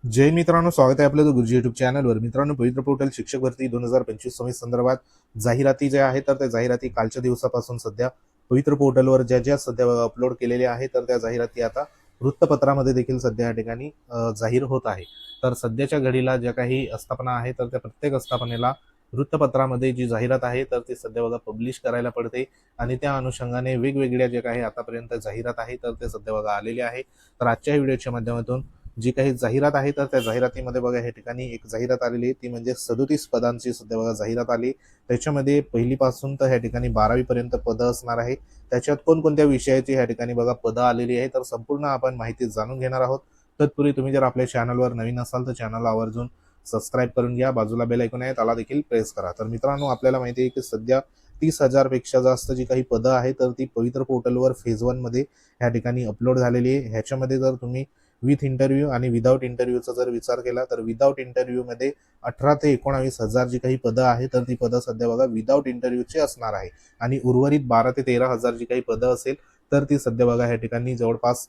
जय मित्रांनो, स्वागत आहे आपलं गुरुजी युट्यूब चॅनलवर. मित्रांनो, पवित्र पोर्टल शिक्षक भरती 2025-26 संदर्भात जाहिराती ज्या आहेत तर त्या जाहिराती कालच्या दिवसापासून सध्या पवित्र पोर्टलवर ज्या ज्या सध्या अपलोड केलेल्या आहेत तर त्या जाहिराती आता वृत्तपत्रामध्ये देखील सध्या या ठिकाणी जाहीर होत आहे. तर सध्याच्या घडीला ज्या काही आस्थापना आहे तर त्या प्रत्येक आस्थापनेला वृत्तपत्रामध्ये जी जाहिरात आहे तर ती सध्या बघा पब्लिश करायला पडते आणि त्या अनुषंगाने वेगवेगळ्या ज्या काही आतापर्यंत जाहिरात आहे तर ते सध्या बघा आलेले आहे. तर आजच्या व्हिडिओच्या माध्यमातून जी काही जाहिरात आहे तर त्या जाहिरातीमध्ये बघा या ठिकाणी एक जाहिरात आलेली आहे, ती म्हणजे 37 पदांची सध्या बघा जाहिरात आली. त्याच्यामध्ये पहिलीपासून तर ह्या ठिकाणी 12वी पर्यंत पदं असणार आहे. त्याच्यात कोणकोणत्या विषयाची ह्या ठिकाणी बघा पदं आलेली आहे तर संपूर्ण आपण माहिती जाणून घेणार आहोत. तत्पूर्वी तुम्ही जर आपल्या चॅनलवर नवीन असाल तर चॅनलला आवर्जून सबस्क्राईब करून घ्या. बाजूला बेल आयकॉन आहे त्याला देखील प्रेस करा. तर मित्रांनो, आपल्याला माहिती आहे की सध्या 30,000 पेक्षा जास्त जी काही पदं आहेत तर ती पवित्र पोर्टलवर फेज 1 मध्ये ह्या ठिकाणी अपलोड झालेली आहे. ह्याच्यामध्ये जर तुम्ही विथ इंटरव्ह्यू आणि विदाऊट इंटरव्ह्यूचा जर विचार केला तर विदाऊट इंटरव्ह्यूमध्ये 18 ते 19,000 जी काही पदं आहेत तर ती पदं सध्या बघा विदाऊट इंटरव्ह्यूची असणार आहे आणि उर्वरित 12 ते 13,000 जी काही पदं असेल तर ती सध्या बघा ह्या ठिकाणी जवळपास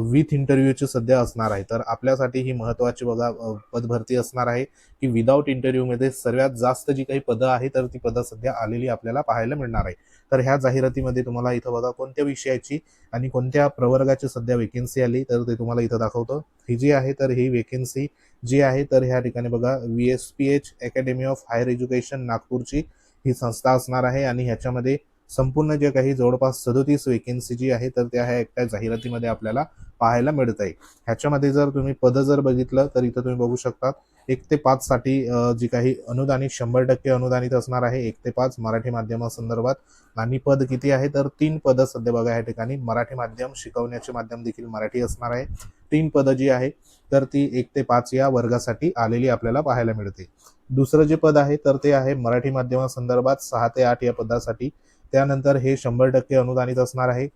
विथ इंटरव्ह्यूची सध्या असणार आहे. तर आपल्यासाठी ही महत्त्वाची बघा पदभरती असणार आहे की विदाऊट इंटरव्ह्यूमध्ये सर्वात जास्त जी काही पदं आहे तर ती पदं सध्या आलेली आपल्याला पाहायला मिळणार आहे. तर ह्या जाहिरातीमध्ये तुम्हाला इथं बघा कोणत्या विषयाची आणि कोणत्या प्रवर्गाची सध्या वेकेन्सी आली तर ते तुम्हाला इथं दाखवतो. ही जी आहे तर ही वेकेन्सी जी आहे तर ह्या ठिकाणी बघा VSPH academy of higher education नागपूरची ही संस्था असणार आहे आणि ह्याच्यामध्ये संपूर्ण जे काही जवळपास 37 वेकेन्सी जी आहे तर त्या ह्या एकट्या जाहिरातीमध्ये आपल्याला पाहायला मिळत आहे. ह्याच्यामध्ये जर तुम्ही पद जर बघितलं तर इथं तुम्ही बघू शकता 1 ते 5 साठी जी काही अनुदानित 100% अनुदानित असणार आहे. 1 ते 5 मराठी माध्यमासंदर्भात आणि पद किती आहे तर 3 पदं सध्या बघा या ठिकाणी मराठी माध्यम शिकवण्याचे माध्यम देखील मराठी असणार आहे. 3 पदं जी आहे तर ती 1 ते 5 या वर्गासाठी आलेली आपल्याला पाहायला मिळते. दुसरं जे पद आहे तर ते आहे मराठी माध्यमासंदर्भात 6 ते 8 या पदासाठी. त्यानंतर हे 100% अनुदानित असणार आहे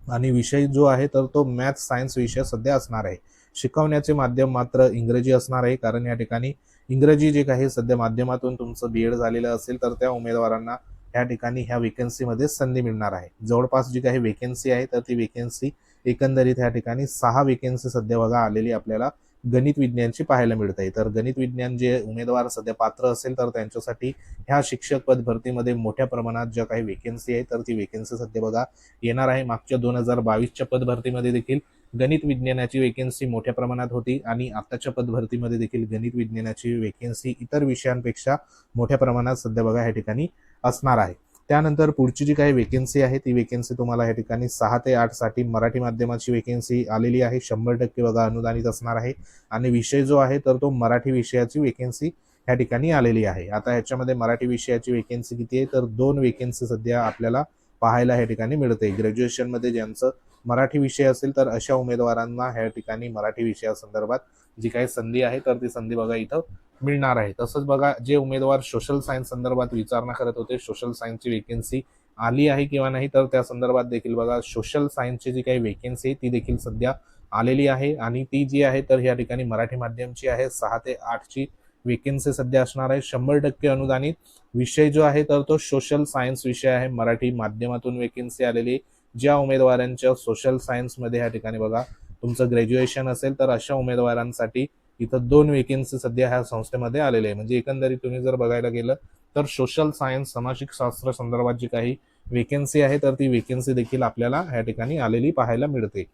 आणि विषय जो आहे तर तो मॅथ सायन्स विषय सध्या असणार आहे. शिकवण्याचे माध्यम मात्र इंग्रजी असणार आहे, कारण या ठिकाणी इंग्रजी जे काही सध्या माध्यमातून तुमचं BEd झालेलं असेल तर त्या उमेदवारांना या ठिकाणी ह्या वेकेन्सीमध्ये संधी मिळणार आहे. जवळपास जी काही वेकेन्सी आहे तर ती वेकेन्सी एकंदरीत या ठिकाणी 6 वेकेन्सी सध्या बघा आलेली आपल्याला गणित विज्ञानची पाहायला मिळत आहे. तर गणित विज्ञान जे उमेदवार सध्या पात्र असेल तर त्यांच्यासाठी ह्या शिक्षक पद भरतीमध्ये मोठ्या प्रमाणात ज्या काही वेकेन्सी आहे तर ती वेकेन्सी सध्या बघा येणार आहे. मागच्या 2022च्या पद भरतीमध्ये देखील गणित विज्ञानाची वेकेन्सी मोठ्या प्रमाणात होती आणि आताच्या पद भरतीमध्ये देखील गणित विज्ञानाची वेकेन्सी इतर विषयांपेक्षा मोठ्या प्रमाणात सध्या बघा या ठिकाणी असणार आहे. त्यानंतर पुढची जी काही वेकेन्सी आहे ती वेकेन्सी तुम्हाला या ठिकाणी 6 ते 8 साठी मराठी माध्यमाची वेकेन्सी आलेली आहे. 100% बघा अनुदानित असणार आहे आणि विषय जो आहे तर तो मराठी विषयाची वेकेन्सी या ठिकाणी आलेली आहे. आता ह्याच्यामध्ये मराठी विषयाची वेकेन्सी किती आहे तर 2 वेकेन्सी सध्या आपल्याला पाहायला या ठिकाणी मिळते. ग्रॅज्युएशनमध्ये ज्यांचं मराठी विषय असेल तर अशा उमेदवारांना ह्या ठिकाणी मराठी विषयासंदर्भात जी काही संधी आहे तर ती संधी बघा इथं मिळणार आहे. तसंच बघा जे उमेदवार सोशल सायन्स संदर्भात विचारणा करत होते, सोशल सायन्सची वेकेन्सी आली आहे किंवा नाही, तर त्या संदर्भात देखील बघा सोशल सायन्सची जी काही वेकेन्सी आहे ती देखील सध्या आलेली आहे आणि ती जी आहे तर या ठिकाणी मराठी माध्यमची आहे. 6 ते 8 ची वेकेन्सी सध्या असणार आहे. 100% अनुदानित विषय जो आहे तर तो सोशल सायन्स विषय आहे. मराठी माध्यमातून वेकेन्सी आलेली. ज्या उमेदवारांच्या सोशल सायन्समध्ये या ठिकाणी बघा तुमचं ग्रॅज्युएशन असेल तर अशा उमेदवारांसाठी इथं 2 वेकेन्सी सध्या ह्या संस्थेमध्ये आलेले आहे. म्हणजे एकंदरीत तुम्ही जर बघायला गेलं तर सोशल सायन्स सामाजिक शास्त्र संदर्भात जी काही वेकेन्सी आहे तर ती वेकेन्सी देखील आपल्याला ह्या ठिकाणी आलेली पाहायला मिळते.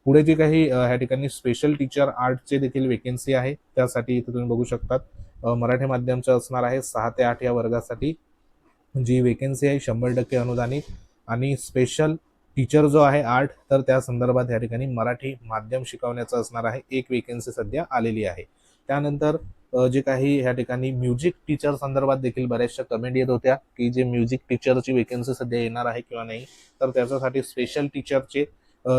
पुढे जी काही ह्या ठिकाणी स्पेशल टीचर आर्टचे देखील वेकेन्सी आहे, त्यासाठी इथे तुम्ही बघू शकतात मराठी माध्यमचं असणार आहे. 6 ते 8 या वर्गासाठी जी वेकेन्सी आहे 100% अनुदानित आणि स्पेशल टीचर जो आहे आर्ट तर त्या संदर्भात या ठिकाणी मराठी माध्यम शिकवण्याचं असणार आहे. 1 वेकेन्सी सध्या आलेली आहे. त्यानंतर जे काही ह्या ठिकाणी म्युझिक टीचर संदर्भात देखील बऱ्याचशा कमेंट येत होत्या की जे म्युझिक टीचरची वेकेन्सी सध्या येणार आहे किंवा नाही, तर त्याच्यासाठी स्पेशल टीचरचे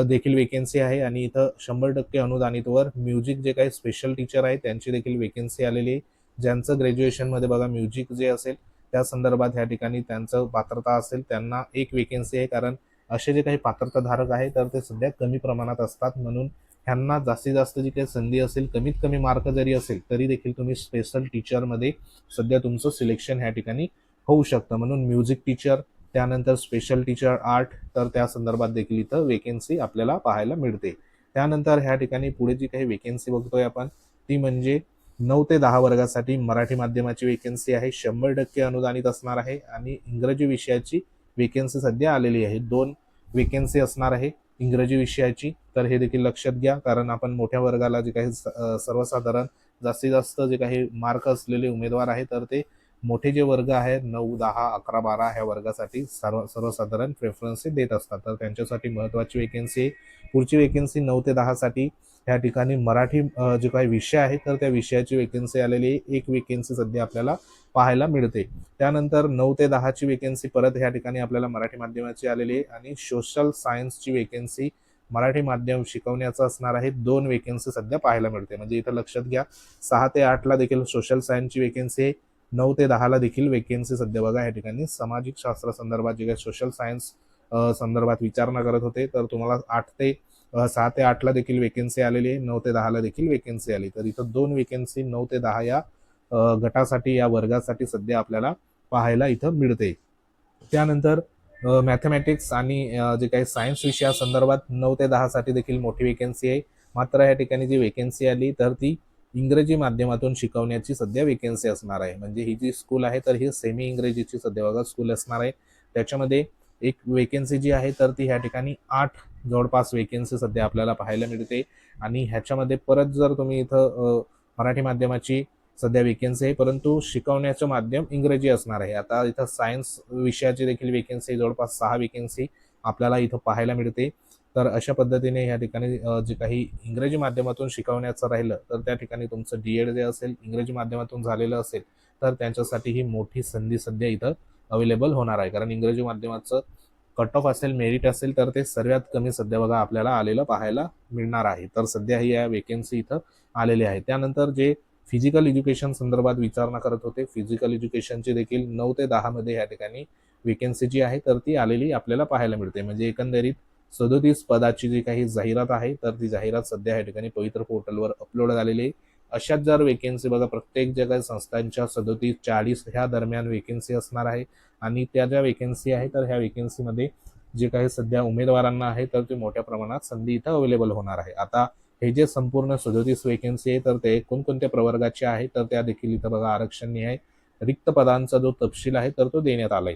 देखील वेकेन्सी आहे आणि इथं 100% अनुदानितवर म्युझिक जे काही स्पेशल टीचर आहे त्यांची देखील वेकेन्सी आलेली आहे. ज्यांचं ग्रॅज्युएशनमध्ये बघा म्युझिक जे असेल त्या संदर्भात ह्या ठिकाणी त्यांचं पात्रता असेल त्यांना 1 वेकेन्सी आहे, कारण असे जे काही पात्रताधारक आहे तर ते सध्या कमी प्रमाणात असतात. म्हणून ह्यांना जास्तीत जास्त जी काही संधी असेल, कमीत कमी मार्क जरी असेल तरी देखील तुम्ही स्पेशल टीचरमध्ये सध्या तुमचं सिलेक्शन ह्या ठिकाणी होऊ शकतं. म्हणून म्युझिक टीचर, त्यानंतर स्पेशल टीचर आर्ट तर त्या संदर्भात देखील इथं वेकेन्सी आपल्याला पाहायला मिळते. त्यानंतर ह्या ठिकाणी पुढे जी काही वेकेन्सी बघतोय आपण ती म्हणजे 9 ते 10 वर्गासाठी मराठी माध्यमाची वेकेन्सी आहे, 100% अनुदानित असणार आहे आणि इंग्रजी विषयाची वेकेन्सी सध्या आलेली आहे. 2 वेकेन्सी असणार आहे इंग्रजी विषयाची, तर हे देखील लक्षात घ्या, कारण आपण मोठ्या वर्गाला जे काही सर्वसाधारण जास्तीत जास्त जे काही मार्क असलेले उमेदवार आहे, तर ते मोठे जे वर्ग आहेत 9, 10, 11, 12 ह्या वर्गासाठी सर्वसाधारण प्रेफरन्स देत असतात, तर त्यांच्यासाठी महत्त्वाची वेकेन्सी आहे. पुढची वेकेन्सी 9 ते 10 साठी या ठिकाणी मराठी जे काही विषय आहे तर त्या विषयाची वेकेन्सी आलेली आहे. एक वेकेन्सी सध्या आपल्याला पाहायला मिळते. त्यानंतर 9 ते 10 ची वेकेन्सी परत या ठिकाणी आपल्याला मराठी माध्यमाची आलेली आहे आणि सोशल सायन्सची वेकेन्सी मराठी माध्यम शिकवण्याचं असणार आहे. 2 वेकेन्सी सध्या पाहायला मिळते. म्हणजे इथं लक्षात घ्या, 6 ते 8 ला देखील सोशल सायन्सची वेकेन्सी आहे, 9 ते 10 ला देखील वेकेन्सी सध्या बघा या ठिकाणी सामाजिक शास्त्र संदर्भात जे काही सोशल सायन्स संदर्भात विचारणा करत होते, तर तुम्हाला 6 ते 8 ला देखील वेकेन्सी आलेली आहे, 9 ते 10 ला देखील वेकेन्सी आली. तर इथं 2 वेकेन्सी 9 ते 10 या गटासाठी या वर्गासाठी सध्या आपल्याला पाहायला इथं मिळते. त्यानंतर मॅथमॅटिक्स आणि जे काही सायन्स विषयासंदर्भात 9 ते 10 साठी देखील मोठी वेकेन्सी आहे. मात्र या ठिकाणी जी वेकेन्सी आली तर ती इंग्रजी माध्यमातून शिकवण्याची सध्या वेकेन्सी असणार आहे. म्हणजे ही जी स्कूल आहे तर ही सेमी इंग्रजीची सध्या बघा स्कूल असणार आहे. त्याच्यामध्ये एक वेकेन्सी जी आहे तर ती ह्या ठिकाणी 8 जवळपास वेकेन्सी सध्या आपल्याला पाहायला मिळते आणि ह्याच्यामध्ये परत जर तुम्ही इथं मराठी माध्यमाची सध्या वेकेन्सी आहे, परंतु शिकवण्याचं माध्यम इंग्रजी असणार आहे. आता इथं सायन्स विषयाची देखील वेकेन्सी जवळपास 6 वेकेन्सी आपल्याला इथं पाहायला मिळते. तर अशा पद्धतीने या ठिकाणी जे काही इंग्रजी माध्यमातून शिकवण्याचं राहिलं तर त्या ठिकाणी तुमचं DED जे असेल इंग्रजी माध्यमातून झालेलं असेल तर त्यांच्यासाठी ही मोठी संधी सध्या इथं अवेलेबल होणार आहे. कारण इंग्रजी माध्यमाचं कट ऑफ असेल, मेरिट असेल तर ते सर्वात कमी सध्या बघा आपल्याला आलेलं पाहायला मिळणार आहे. तर सध्या ही या वेकेन्सी इथं आलेली आहे. त्यानंतर जे फिजिकल एज्युकेशन संदर्भात विचारणा करत होते, फिजिकल एज्युकेशनची देखील 9 ते 10 मध्ये या ठिकाणी वेकेन्सी जी आहे तर ती आलेली आपल्याला पाहायला मिळते. म्हणजे एकंदरीत 37 पदाची जी काही जाहिरात आहे तर ती जाहिरात सध्या या ठिकाणी पवित्र पोर्टलवर अपलोड झालेली आहे. अशाच जर वेकेन्सी बघा प्रत्येक ज्या काही संस्थांच्या 37-40 ह्या दरम्यान वेकेन्सी असणार आहे आणि त्या ज्या वेकेन्सी आहे तर ह्या वेकेन्सीमध्ये जे काही सध्या उमेदवारांना आहे तर ते मोठ्या प्रमाणात संधी इथं अवेलेबल होणार आहे. आता हे जे संपूर्ण 37 वेकेन्सी आहे तर ते कोणकोणत्या प्रवर्गाचे आहे तर त्या देखील इथं बघा आरक्षण आहे. रिक्त पदांचा जो तपशील आहे तर तो देण्यात आलाय.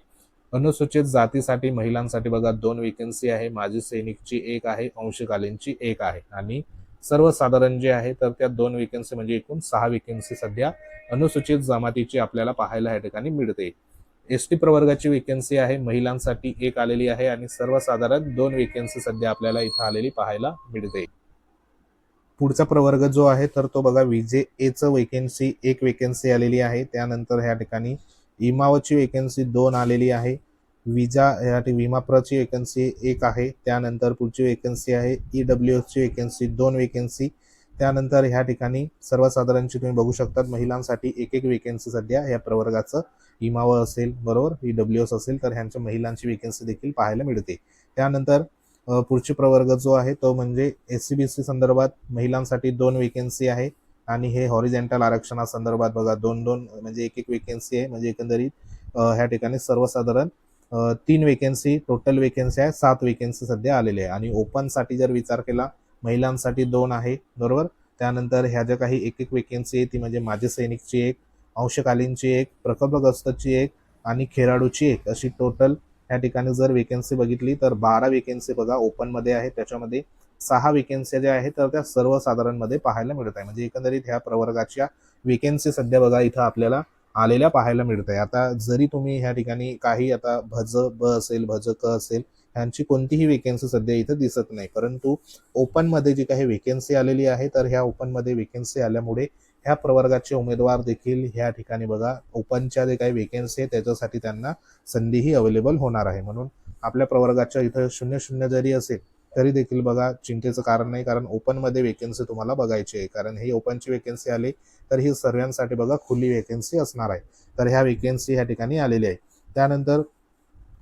अनुसूचित जातीसाठी महिलांसाठी बघा 2 वेकेन्सी आहे, माजी सैनिकची 1 आहे, अंशकालीनची 1 आहे आणि सर्वसाधारण जे आहे तर त्या 2 वेकेन्सी म्हणजे एकूण 6 वेकेन्सी सध्या अनुसूचित जमातीची आपल्याला पाहायला या ठिकाणी मिळते. ST प्रवर्गाची वेकेन्सी आहे, महिलांसाठी 1 आलेली आहे आणि सर्वसाधारण 2 वेकेन्सी सध्या आपल्याला इथं आलेली पाहायला मिळते. पुढचा प्रवर्ग जो आहे तर तो बघा VJAचं वेकेन्सी 1 वेकेन्सी आलेली आहे. त्यानंतर ह्या ठिकाणी इमावची वेकेन्सी 2 आलेली आहे. विमाप्रची वेकेन्सी 1 आहे. त्यानंतर पुढची वेकेन्सी आहे EWSची वेकेन्सी 2 वेकेन्सी. त्यानंतर ह्या ठिकाणी सर्वसाधारणची तुम्ही बघू शकता महिलांसाठी 1 वेकेन्सी सध्या या प्रवर्गाचं इमाव असेल बरोबर, EWS असेल तर ह्यांच्या महिलांची वेकेन्सी देखील पाहायला मिळते. त्यानंतर पुढचे प्रवर्ग जो आहे तो म्हणजे SCBC संदर्भात महिलांसाठी 2 वेकेन्सी आहे आणि हे हॉरिझॉन्टल आरक्षणासंदर्भात बघा 2-2 म्हणजे 1 वेकेन्सी आहे. म्हणजे एकंदरीत ह्या ठिकाणी सर्वसाधारण 3 वेकेन्सी टोटल वेकेन्सी आहे, 7 वेकेन्सी सध्या आलेले आहे आणि ओपनसाठी जर विचार केला महिलांसाठी 2 आहे बरोबर. त्यानंतर ह्या ज्या काही 1 वेकेन्सी आहे ती म्हणजे माजी सैनिकची 1, अंशकालीनची 1, प्रकल्पग्रस्तची 1 आणि खेळाडूची 1 अशी टोटल या ठिकाणी जर वेकेन्सी बघितली तर 12 वेकेन्सी बघा ओपनमध्ये आहे. त्याच्यामध्ये 6 वेकेन्सी ज्या आहेत तर त्या सर्वसाधारणमध्ये पाहायला मिळत आहे. म्हणजे एकंदरीत ह्या प्रवर्गाच्या वेकेन्सी सध्या बघा इथं आपल्याला आलेल्या पाहायला मिळत आहे. आता जरी तुम्ही ह्या ठिकाणी काही आता ब असेल, क असेल ह्यांची कोणतीही वेकेन्सी सध्या इथं दिसत नाही, परंतु ओपनमध्ये जी काही वेकेन्सी आलेली आहे तर ह्या ओपनमध्ये वेकेन्सी आल्यामुळे ह्या प्रवर्गाचे उमेदवार देखील ह्या ठिकाणी बघा ओपनच्या जे काही वेकेन्सी आहे त्याच्यासाठी त्यांना संधीही अवेलेबल होणार आहे. म्हणून आपल्या प्रवर्गाच्या इथं 0-0 जरी असेल तरी देखील बघा चिंतेचं कारण नाही, कारण ओपनमध्ये वेकेन्सी तुम्हाला बघायची आहे. कारण ही ओपनची वेकेन्सी आली तर ही सर्वांसाठी बघा खुली वेकेन्सी असणार आहे. तर ह्या वेकेन्सी ह्या ठिकाणी आलेली आहे. त्यानंतर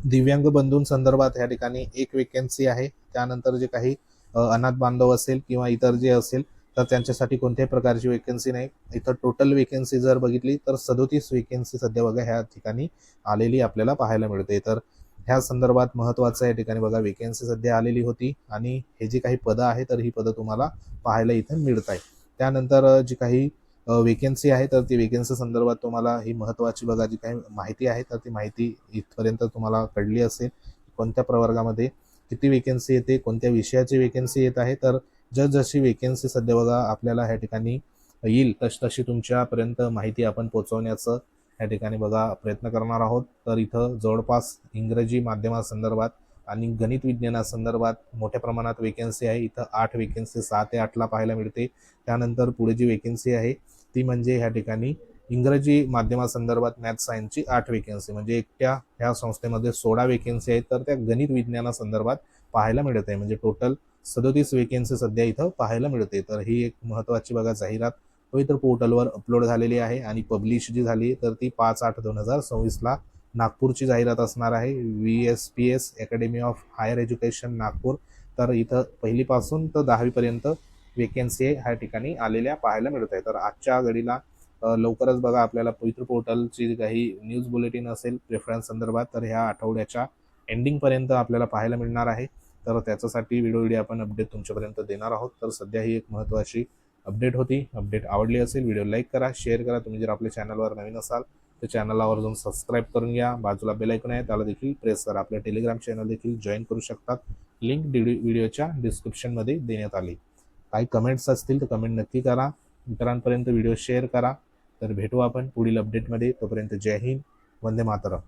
दिव्यांग बंधूंसंदर्भात ह्या ठिकाणी 1 वेकेन्सी आहे. त्यानंतर जे काही अनाथ बांधव असेल किंवा इतर जे असेल तर त्यांच्यासाठी कोणत्याही प्रकारची वेकेन्सी नाही. इथं टोटल वेकेन्सी जर बघितली तर 37 वेकेन्सी सध्या बघा ह्या ठिकाणी आलेली आपल्याला पाहायला मिळते. तर ह्या संदर्भात महत्त्वाचं या ठिकाणी बघा वेकेन्सी सध्या आलेली होती आणि हे जी काही पदं आहे तर ही पदं तुम्हाला पाहायला इथे मिळत आहे. त्यानंतर जी काही वेकेन्सी आहे तर ती वेकेन्सी संदर्भात तुम्हाला ही महत्त्वाची बघा जी काही माहिती आहे तर ती माहिती इथपर्यंत तुम्हाला कळली असेल. कोणत्या प्रवर्गामध्ये किती वेकेन्सी येते, कोणत्या विषयाची वेकेन्सी येत आहे. तर जशी वेकेन्सी सध्या बघा आपल्याला ह्या ठिकाणी येईल तशी तुमच्यापर्यंत माहिती आपण पोहोचवण्याचं या ठिकाणी बघा प्रयत्न करणार आहोत. तर इथं जवळपास इंग्रजी माध्यमासंदर्भात आणि गणित विज्ञानासंदर्भात मोठ्या प्रमाणात वेकेन्सी आहे. इथं 8 वेकेन्सी 6 ते 8ला पाहायला मिळते. त्यानंतर पुढे जी वेकेन्सी आहे ती म्हणजे ह्या ठिकाणी इंग्रजी माध्यमासंदर्भात मॅथ्स सायन्सची 8 वेकेन्सी म्हणजे एकट्या ह्या संस्थेमध्ये 16 वेकेन्सी आहेत. तर त्या गणित विज्ञानासंदर्भात पाहायला मिळत आहे. म्हणजे टोटल 37 वेकेन्सी सध्या इथं पाहायला मिळते. तर ही एक महत्त्वाची बघा जाहिरात पवित्र पोर्टलवर अपलोड झालेली आहे आणि पब्लिश जी झाली तर ती 5/8/2026ला नागपूरची जाहिरात असणार आहे. VSPS academy of higher education Nagpur. तर इथं पहिलीपासून तर 10वी पर्यंत वेकेन्सी ह्या ठिकाणी आलेल्या पाहायला मिळत आहे. तर आजच्या घडीला लवकरच बघा आपल्याला पवित्र पोर्टलची काही न्यूज बुलेटिन असेल प्रेफरन्स संदर्भात तर ह्या आठवड्याच्या एंडिंगपर्यंत आपल्याला पाहायला मिळणार आहे. तर त्याच्यासाठी व्हिडिओ आपण अपडेट तुमच्यापर्यंत देणार आहोत. तर सध्या ही एक महत्त्वाची अपडेट होती. अपडेट आवडली असेल व्हिडिओ लाईक करा, शेअर करा. तुम्ही जर आपल्या चॅनलवर नवीन असाल तर चॅनलला आवर्जून सबस्क्राईब करून घ्या. बाजूला बेल आयकॉन आहे त्याला देखील प्रेस करा. आपल्या टेलिग्राम चॅनल देखील जॉईन करू शकतात. लिंक व्हिडिओच्या डिस्क्रिप्शनमध्ये देण्यात आली. काही कमेंट्स असतील तर कमेंट नक्की करा. इतरांपर्यंत व्हिडिओ शेअर करा. तर भेटू आपण पुढील अपडेटमध्ये. तोपर्यंत जय हिंद, वंदे मातरम.